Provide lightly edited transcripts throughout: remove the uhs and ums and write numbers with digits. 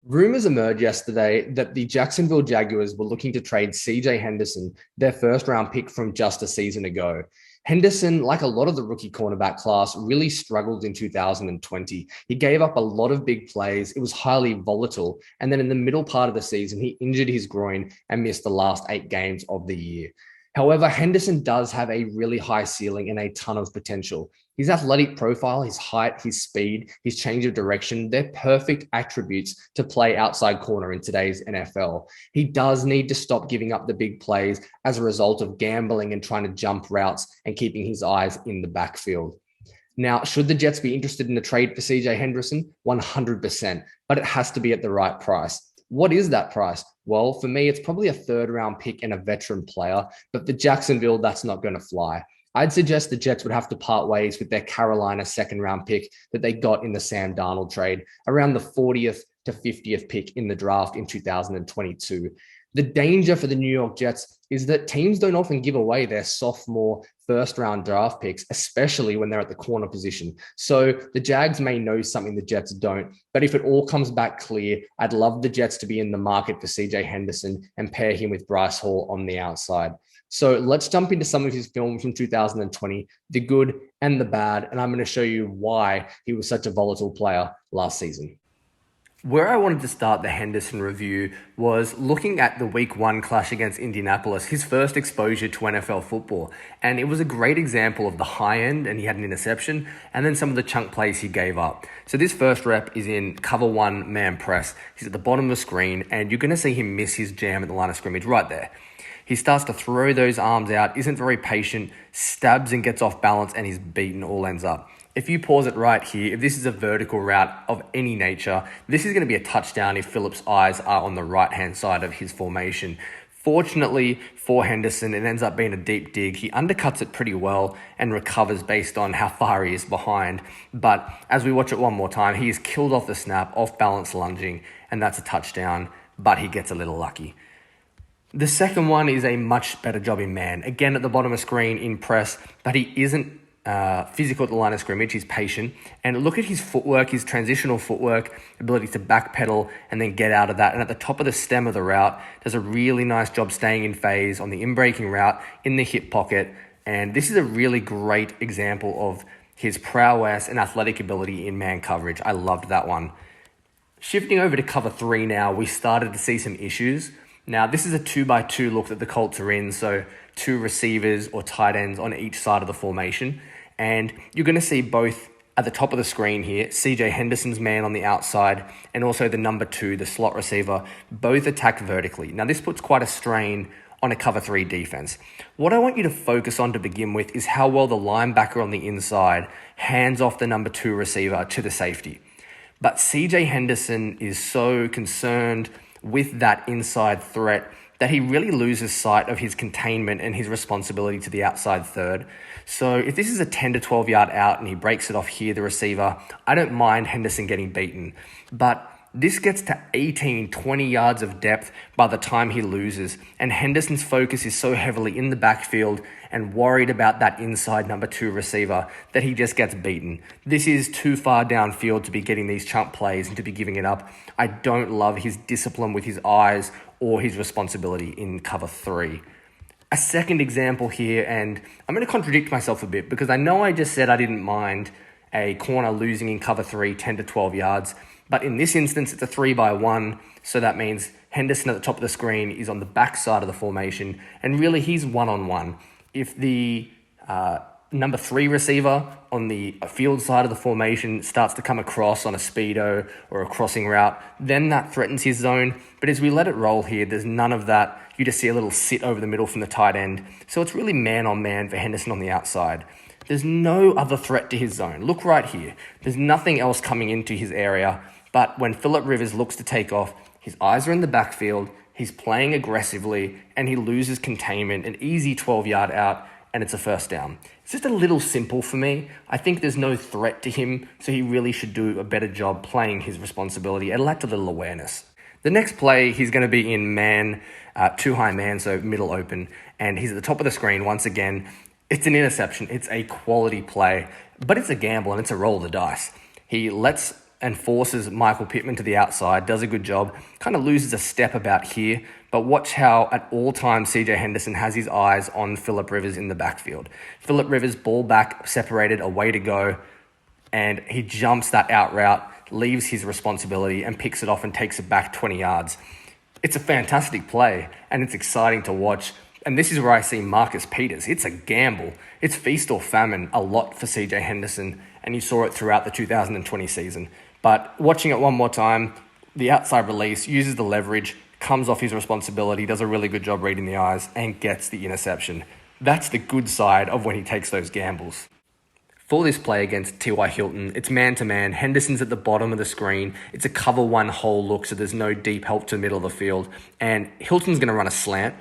Rumors emerged yesterday that the Jacksonville Jaguars were looking to trade CJ Henderson, their first round pick from just a season ago. Henderson, like a lot of the rookie cornerback class, really struggled in 2020. He gave up a lot of big plays. It was highly volatile. And then in the middle part of the season, he injured his groin and missed the last 8 games of the year. However, Henderson does have a really high ceiling and a ton of potential. His athletic profile, his height, his speed, his change of direction, they're perfect attributes to play outside corner in today's NFL. He does need to stop giving up the big plays as a result of gambling and trying to jump routes and keeping his eyes in the backfield. Now, should the Jets be interested in a trade for CJ Henderson? 100%, but it has to be at the right price. What is that price? Well, for me, it's probably a third round pick and a veteran player, but for Jacksonville, that's not going to fly. I'd suggest the Jets would have to part ways with their Carolina second round pick that they got in the Sam Darnold trade, around the 40th to 50th pick in the draft in 2022. The danger for the New York Jets is that teams don't often give away their sophomore first round draft picks, especially when they're at the corner position. So the Jags may know something the Jets don't, but if it all comes back clear, I'd love the Jets to be in the market for CJ Henderson and pair him with Bryce Hall on the outside. So let's jump into some of his films from 2020, the good and the bad, and I'm going to show you why he was such a volatile player last season. Where I wanted to start the Henderson review was looking at the week one clash against Indianapolis, his first exposure to NFL football. And it was a great example of the high end, and he had an interception, and then some of the chunk plays he gave up. So this first rep is in cover one man press. He's at the bottom of the screen, and you're going to see him miss his jam at the line of scrimmage right there. He starts to throw those arms out, isn't very patient, stabs and gets off balance, and he's beaten, all ends up. If you pause it right here, if this is a vertical route of any nature, this is going to be a touchdown if Phillips' eyes are on the right-hand side of his formation. Fortunately for Henderson, it ends up being a deep dig. He undercuts it pretty well and recovers based on how far he is behind. But as we watch it one more time, he is killed off the snap, off balance lunging, and that's a touchdown, but he gets a little lucky. The second one is a much better job in man. Again, at the bottom of the screen in press, but he isn't physical at the line of scrimmage. He's patient. And look at his footwork, his transitional footwork, ability to backpedal and then get out of that. And at the top of the stem of the route, does a really nice job staying in phase on the in-breaking route in the hip pocket. And this is a really great example of his prowess and athletic ability in man coverage. I loved that one. Shifting over to cover three now, we started to see some issues. Now, this is a 2x2 look that the Colts are in, so two receivers or tight ends on each side of the formation. And you're going to see both at the top of the screen here, CJ Henderson's man on the outside and also the number 2, the slot receiver, both attack vertically. Now, this puts quite a strain on a cover 3 defense. What I want you to focus on to begin with is how well the linebacker on the inside hands off the number 2 receiver to the safety. But CJ Henderson is so concerned with that inside threat that he really loses sight of his containment and his responsibility to the outside third. So if this is a 10 to 12 yard out and he breaks it off here, the receiver, I don't mind Henderson getting beaten. But this gets to 18, 20 yards of depth by the time he loses. And Henderson's focus is so heavily in the backfield and worried about that inside number 2 receiver that he just gets beaten. This is too far downfield to be getting these chunk plays and to be giving it up. I don't love his discipline with his eyes or his responsibility in cover 3. A second example here, and I'm going to contradict myself a bit because I know I just said I didn't mind a corner losing in cover 3, 10 to 12 yards. But in this instance, it's a 3x1. So that means Henderson at the top of the screen is on the back side of the formation. And really, he's one-on-one. If the number 3 receiver on the field side of the formation starts to come across on a speedo or a crossing route, then that threatens his zone. But as we let it roll here, there's none of that. You just see a little sit over the middle from the tight end. So it's really man-on-man for Henderson on the outside. There's no other threat to his zone. Look right here. There's nothing else coming into his area. But when Phillip Rivers looks to take off, his eyes are in the backfield, he's playing aggressively, and he loses containment, an easy 12-yard out, and it's a first down. It's just a little simple for me. I think there's no threat to him, so he really should do a better job playing his responsibility. It lacked a little awareness. The next play, he's going to be in man, too high man, so middle open, and he's at the top of the screen once again. It's an interception. It's a quality play, but it's a gamble, and it's a roll of the dice. He lets and forces Michael Pittman to the outside, does a good job, kind of loses a step about here, but watch how at all times CJ Henderson has his eyes on Philip Rivers in the backfield. Philip Rivers, ball back, separated, away to go, and he jumps that out route, leaves his responsibility and picks it off and takes it back 20 yards. It's a fantastic play and it's exciting to watch. And this is where I see Marcus Peters. It's a gamble. It's feast or famine a lot for CJ Henderson, and you saw it throughout the 2020 season. But watching it one more time, the outside release, uses the leverage, comes off his responsibility, does a really good job reading the eyes, and gets the interception. That's the good side of when he takes those gambles. For this play against T.Y. Hilton, it's man-to-man. Henderson's at the bottom of the screen. It's a cover one hole look, so there's no deep help to the middle of the field. And Hilton's going to run a slant.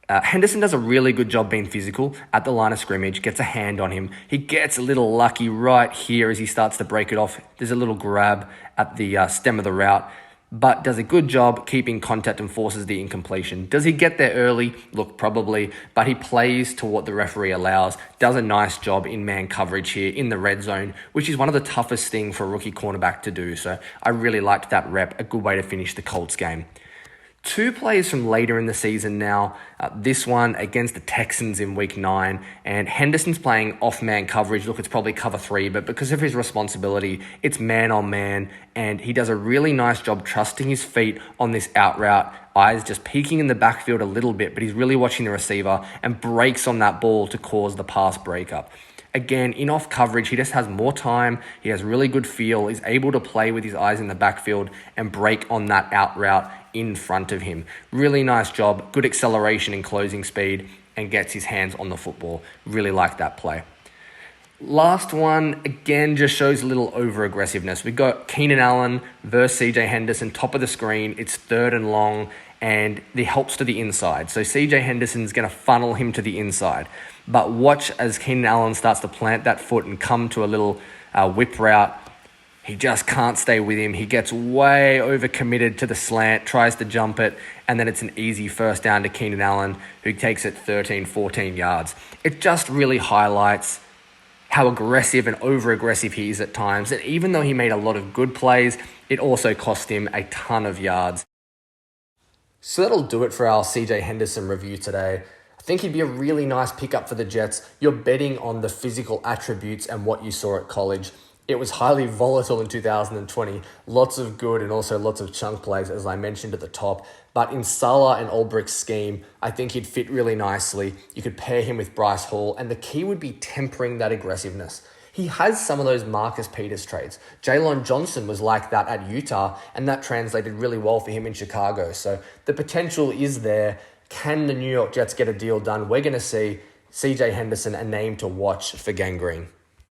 Henderson does a really good job being physical at the line of scrimmage, gets a hand on him. He gets a little lucky right here as he starts to break it off. There's a little grab at the stem of the route, but does a good job keeping contact and forces the incompletion. Does he get there early? Look, probably, but he plays to what the referee allows, does a nice job in man coverage here in the red zone, which is one of the toughest things for a rookie cornerback to do. So I really liked that rep, a good way to finish the Colts game. Two plays from later in the season now. This one against the Texans in week 9, and Henderson's playing off-man coverage. Look, it's probably cover 3, but because of his responsibility, it's man-on-man, and he does a really nice job trusting his feet on this out route. Eyes just peeking in the backfield a little bit, but he's really watching the receiver and breaks on that ball to cause the pass breakup. Again, in off coverage, he just has more time. He has really good feel. He's able to play with his eyes in the backfield and break on that out route in front of him. Really nice job, good acceleration and closing speed, and gets his hands on the football. Really like that play. Last one, again, just shows a little over-aggressiveness. We got Keenan Allen versus CJ Henderson, top of the screen. It's 3rd and long, and the helps to the inside. So CJ Henderson's going to funnel him to the inside. But watch as Keenan Allen starts to plant that foot and come to a little whip route. He just can't stay with him. He gets way overcommitted to the slant, tries to jump it, and then it's an easy first down to Keenan Allen, who takes it 13, 14 yards. It just really highlights how aggressive and over-aggressive he is at times. And even though he made a lot of good plays, it also cost him a ton of yards. So that'll do it for our CJ Henderson review today. I think he'd be a really nice pickup for the Jets. You're betting on the physical attributes and what you saw at college. It was highly volatile in 2020. Lots of good and also lots of chunk plays, as I mentioned at the top. But in Salah and Ulbricht's scheme, I think he'd fit really nicely. You could pair him with Bryce Hall, and the key would be tempering that aggressiveness. He has some of those Marcus Peters traits. Jalen Johnson was like that at Utah, and that translated really well for him in Chicago. So the potential is there. Can the New York Jets get a deal done? We're going to see CJ Henderson, a name to watch for Gang Green.